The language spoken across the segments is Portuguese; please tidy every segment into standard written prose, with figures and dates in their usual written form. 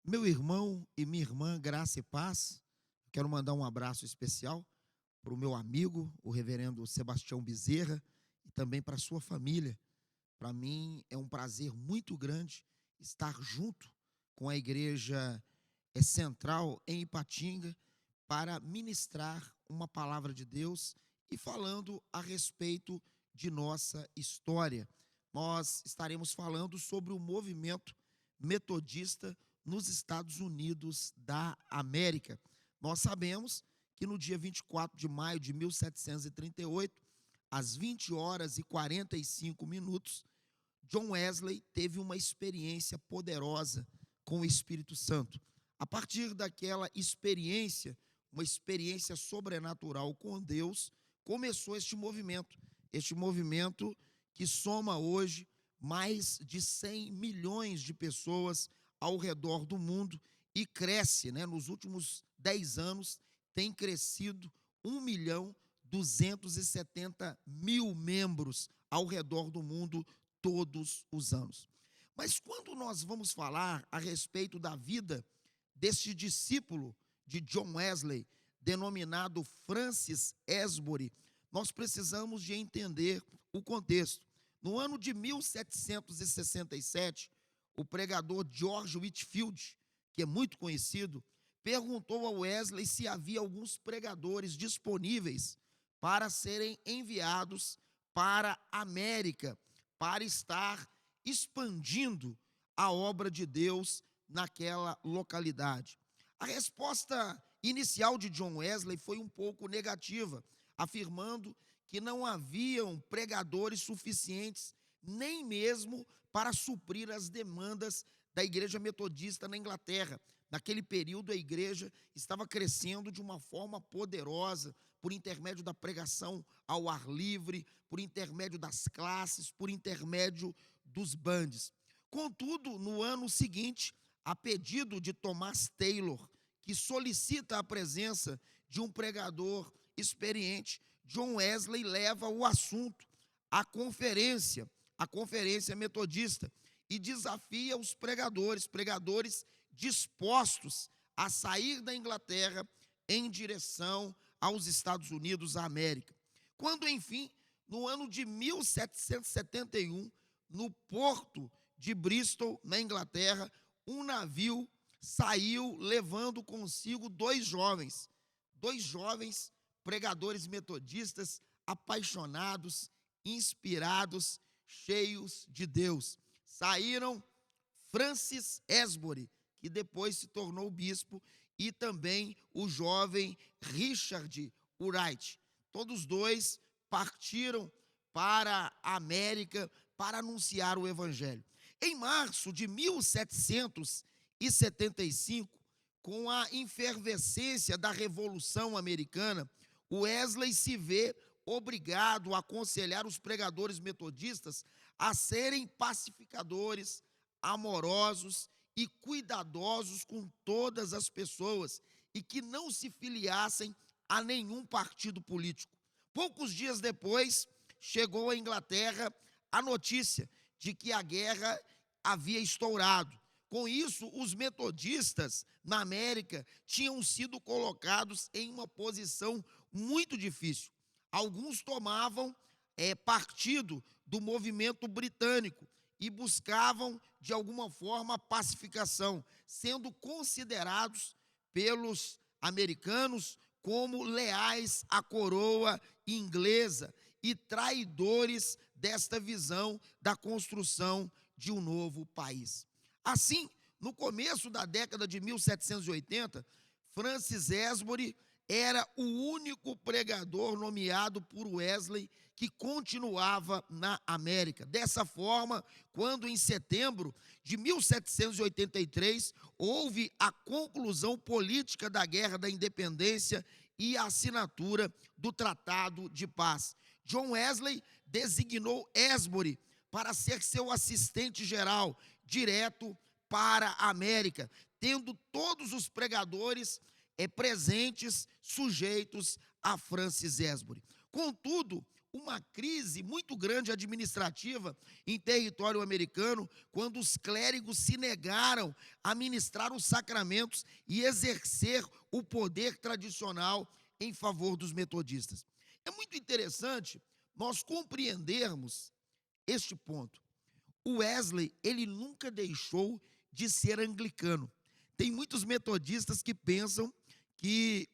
Meu irmão e minha irmã, graça e paz. Quero mandar um abraço especial para o meu amigo, o reverendo Sebastião Bezerra, e também para a sua família. Para mim é um prazer muito grande estar junto com a igreja central em Ipatinga para ministrar uma palavra de Deus e falando a respeito de nossa história. Nós estaremos falando sobre o movimento metodista nos Estados Unidos da América. Nós sabemos que no dia 24 de maio de 1738, às 20 horas e 45 minutos, John Wesley teve uma experiência poderosa com o Espírito Santo. A partir daquela experiência, uma experiência sobrenatural com Deus, começou este movimento que soma hoje mais de 100 milhões de pessoas ao redor do mundo e cresce, nos últimos 10 anos, tem crescido 1.270.000 membros ao redor do mundo todos os anos. Mas quando nós vamos falar a respeito da vida deste discípulo de John Wesley, denominado Francis Asbury, nós precisamos de entender o contexto. No ano de 1767, o pregador George Whitefield, que é muito conhecido, perguntou a Wesley se havia alguns pregadores disponíveis para serem enviados para a América, para estar expandindo a obra de Deus naquela localidade. A resposta inicial de John Wesley foi um pouco negativa, afirmando que não haviam pregadores suficientes, nem mesmo para suprir as demandas da igreja metodista na Inglaterra. Naquele período, a igreja estava crescendo de uma forma poderosa, por intermédio da pregação ao ar livre, por intermédio das classes, por intermédio dos bandes. Contudo, no ano seguinte, a pedido de Thomas Taylor, que solicita a presença de um pregador experiente, John Wesley leva o assunto à conferência metodista, e desafia os pregadores dispostos a sair da Inglaterra em direção aos Estados Unidos da América. Quando, enfim, no ano de 1771, no porto de Bristol, na Inglaterra, um navio saiu levando consigo dois jovens pregadores metodistas apaixonados, inspirados, cheios de Deus. Saíram Francis Asbury, que depois se tornou bispo, e também o jovem Richard Wright. Todos dois partiram para a América para anunciar o evangelho. Em março de 1775, com a efervescência da Revolução Americana, Wesley se vê obrigado a aconselhar os pregadores metodistas a serem pacificadores, amorosos e cuidadosos com todas as pessoas e que não se filiassem a nenhum partido político. Poucos dias depois, chegou à Inglaterra a notícia de que a guerra havia estourado. Com isso, os metodistas na América tinham sido colocados em uma posição muito difícil. Alguns tomavam partido do movimento britânico e buscavam, de alguma forma, a pacificação, sendo considerados pelos americanos como leais à coroa inglesa e traidores desta visão da construção de um novo país. Assim, no começo da década de 1780, Francis Asbury era o único pregador nomeado por Wesley que continuava na América. Dessa forma, quando em setembro de 1783 houve a conclusão política da Guerra da Independência e a assinatura do Tratado de Paz, John Wesley designou Asbury para ser seu assistente geral, direto para a América, tendo todos os pregadores presentes, sujeitos a Francis Asbury. Contudo, uma crise muito grande administrativa em território americano, quando os clérigos se negaram a ministrar os sacramentos e exercer o poder tradicional em favor dos metodistas. É muito interessante nós compreendermos este ponto. O Wesley, ele nunca deixou de ser anglicano. Tem muitos metodistas que pensam que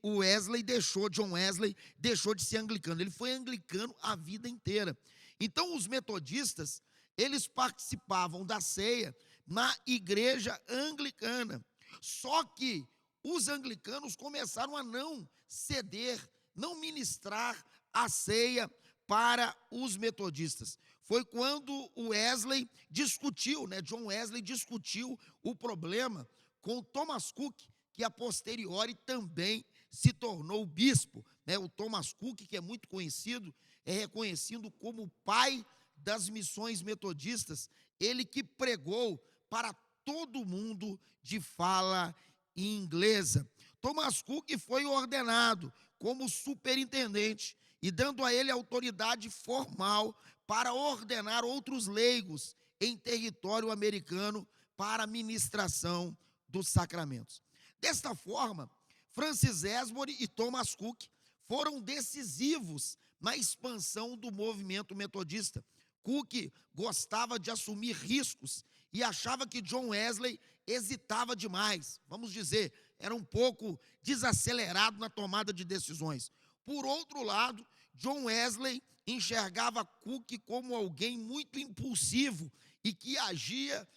John Wesley deixou de ser anglicano. Ele foi anglicano a vida inteira. Então, os metodistas, eles participavam da ceia na igreja anglicana. Só que os anglicanos começaram a não ceder, não ministrar a ceia para os metodistas. Foi quando o Wesley discutiu, John Wesley discutiu o problema com Thomas Cook, que a posteriori também se tornou bispo. O Thomas Cook, que é muito conhecido, é reconhecido como o pai das missões metodistas, ele que pregou para todo mundo de fala inglesa. Thomas Cook foi ordenado como superintendente e dando a ele autoridade formal para ordenar outros leigos em território americano para a ministração dos sacramentos. Desta forma, Francis Esbury e Thomas Cook foram decisivos na expansão do movimento metodista. Cook gostava de assumir riscos e achava que John Wesley hesitava demais, vamos dizer, era um pouco desacelerado na tomada de decisões. Por outro lado, John Wesley enxergava Cook como alguém muito impulsivo e que agia,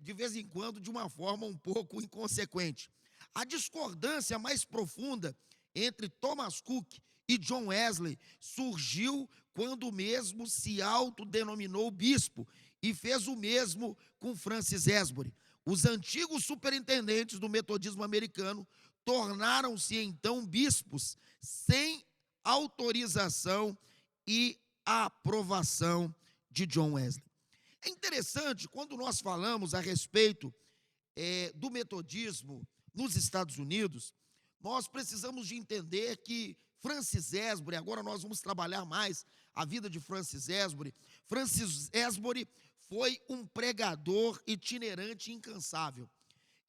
de vez em quando, de uma forma um pouco inconsequente. A discordância mais profunda entre Thomas Cook e John Wesley surgiu quando o mesmo se autodenominou bispo e fez o mesmo com Francis Esbury. Os antigos superintendentes do metodismo americano tornaram-se então bispos sem autorização e aprovação de John Wesley. É interessante, quando nós falamos a respeito do metodismo nos Estados Unidos, nós precisamos de entender que Francis Esbury, agora nós vamos trabalhar mais a vida de Francis Esbury. Francis Esbury foi um pregador itinerante incansável.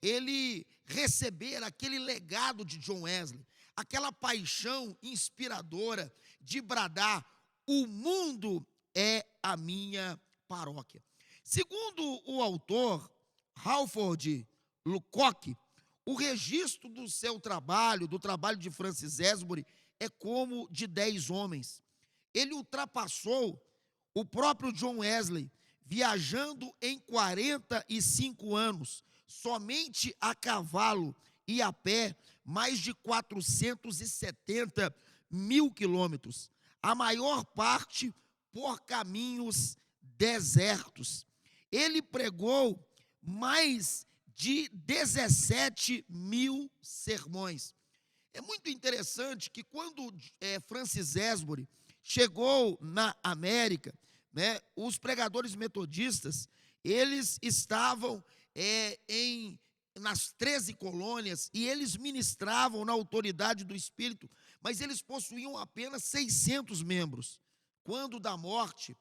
Ele recebera aquele legado de John Wesley, aquela paixão inspiradora de bradar: o mundo é a minha paróquia. Segundo o autor Halford Lucock, o registro do seu trabalho, do trabalho de Francis Esbury, é como de 10 homens. Ele ultrapassou o próprio John Wesley, viajando em 45 anos, somente a cavalo e a pé, mais de 470 mil quilômetros, a maior parte por caminhos desertos. Ele pregou mais de 17 mil sermões. É muito interessante que quando Francis Esbury chegou na América, os pregadores metodistas, eles estavam nas 13 colônias e eles ministravam na autoridade do Espírito, mas eles possuíam apenas 600 membros. Quando da morte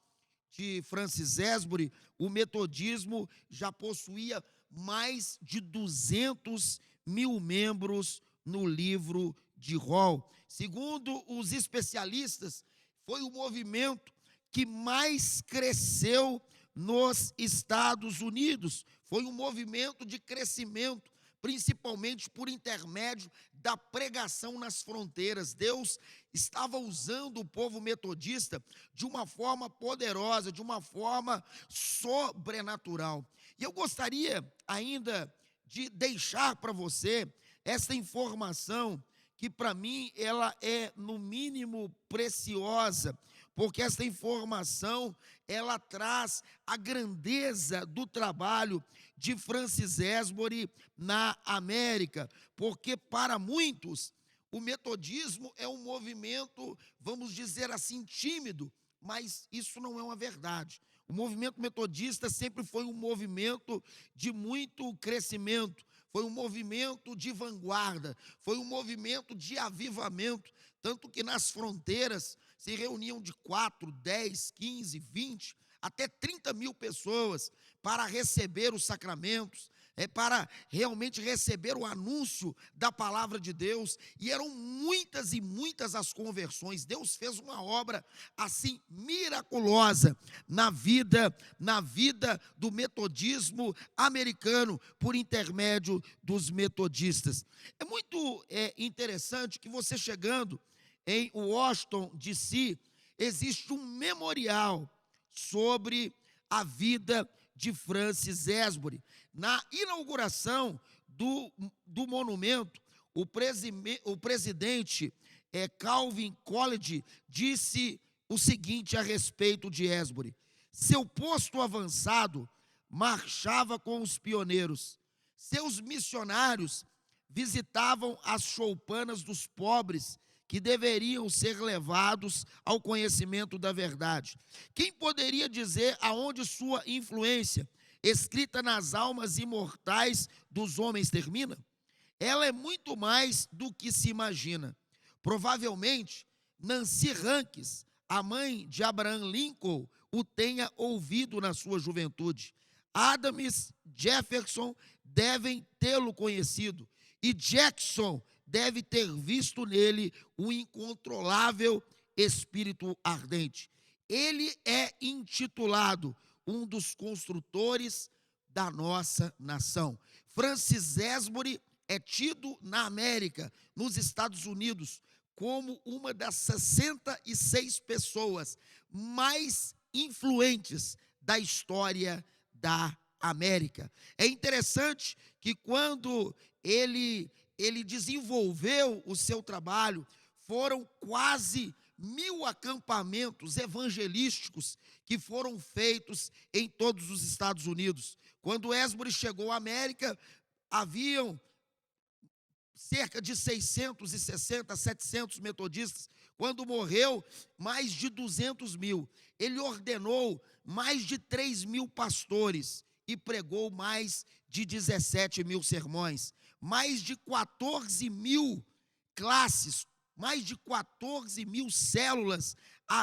de Francis Esbury, o metodismo já possuía mais de 200 mil membros no livro de Hall. Segundo os especialistas, foi o movimento que mais cresceu nos Estados Unidos. Foi um movimento de crescimento, principalmente por intermédio da pregação nas fronteiras. Deus estava usando o povo metodista de uma forma poderosa, de uma forma sobrenatural. E eu gostaria ainda de deixar para você essa informação que para mim ela é no mínimo preciosa, porque essa informação ela traz a grandeza do trabalho de Francis Esbury na América, porque para muitos o metodismo é um movimento, vamos dizer assim, tímido, mas isso não é uma verdade. O movimento metodista sempre foi um movimento de muito crescimento, foi um movimento de vanguarda, foi um movimento de avivamento, tanto que nas fronteiras se reuniam de 4, 10, 15, 20, até 30 mil pessoas para receber os sacramentos, para realmente receber o anúncio da palavra de Deus, e eram muitas e muitas as conversões. Deus fez uma obra assim miraculosa na vida do metodismo americano, por intermédio dos metodistas. É muito interessante que você chegando em Washington, D.C., existe um memorial sobre a vida de Francis Esbury. Na inauguração do monumento, o presidente Calvin Coolidge disse o seguinte a respeito de Esbury: seu posto avançado marchava com os pioneiros, seus missionários visitavam as choupanas dos pobres que deveriam ser levados ao conhecimento da verdade. Quem poderia dizer aonde sua influência, escrita nas almas imortais dos homens, termina? Ela é muito mais do que se imagina. Provavelmente, Nancy Hanks, a mãe de Abraham Lincoln, o tenha ouvido na sua juventude. Adams Jefferson devem tê-lo conhecido, e Jackson deve ter visto nele um incontrolável espírito ardente. Ele é intitulado um dos construtores da nossa nação. Francis Esbury é tido na América, nos Estados Unidos, como uma das 66 pessoas mais influentes da história da América. É interessante que quando ele desenvolveu o seu trabalho, foram quase 1000 acampamentos evangelísticos que foram feitos em todos os Estados Unidos. Quando Esbury chegou à América, haviam cerca de 660, 700 metodistas. Quando morreu, mais de 200 mil. Ele ordenou mais de 3 mil pastores e pregou mais de 17 mil sermões. Mais de 14 mil classes, mais de 14 mil células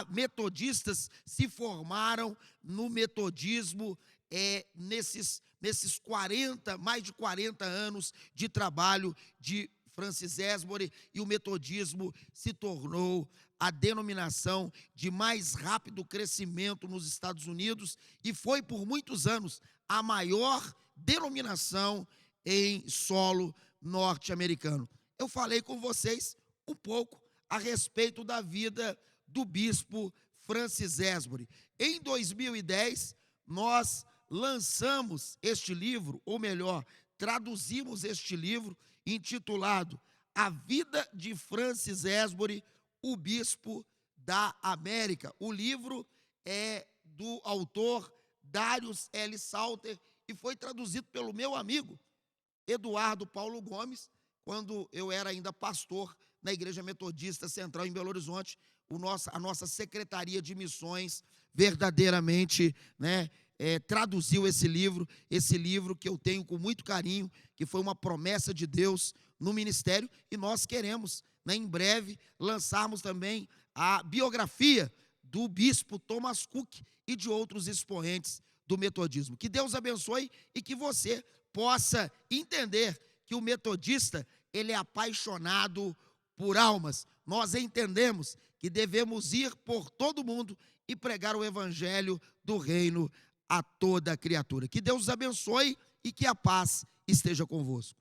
metodistas se formaram no metodismo nesses mais de 40 anos de trabalho de Francis Esbury, e o metodismo se tornou a denominação de mais rápido crescimento nos Estados Unidos e foi por muitos anos a maior denominação em solo norte-americano. Eu falei com vocês um pouco a respeito da vida do bispo Francis Esbury. Em 2010, nós lançamos este livro, ou melhor, traduzimos este livro intitulado A Vida de Francis Esbury, o Bispo da América. O livro é do autor Darius L. Salter e foi traduzido pelo meu amigo Eduardo Paulo Gomes, quando eu era ainda pastor na Igreja Metodista Central em Belo Horizonte. A nossa Secretaria de Missões verdadeiramente traduziu esse livro que eu tenho com muito carinho, que foi uma promessa de Deus no ministério, e nós queremos, em breve, lançarmos também a biografia do bispo Thomas Cook e de outros expoentes do metodismo. Que Deus abençoe e que você possa entender que o metodista, ele é apaixonado por almas. Nós entendemos que devemos ir por todo mundo e pregar o evangelho do reino a toda criatura. Que Deus os abençoe e que a paz esteja convosco.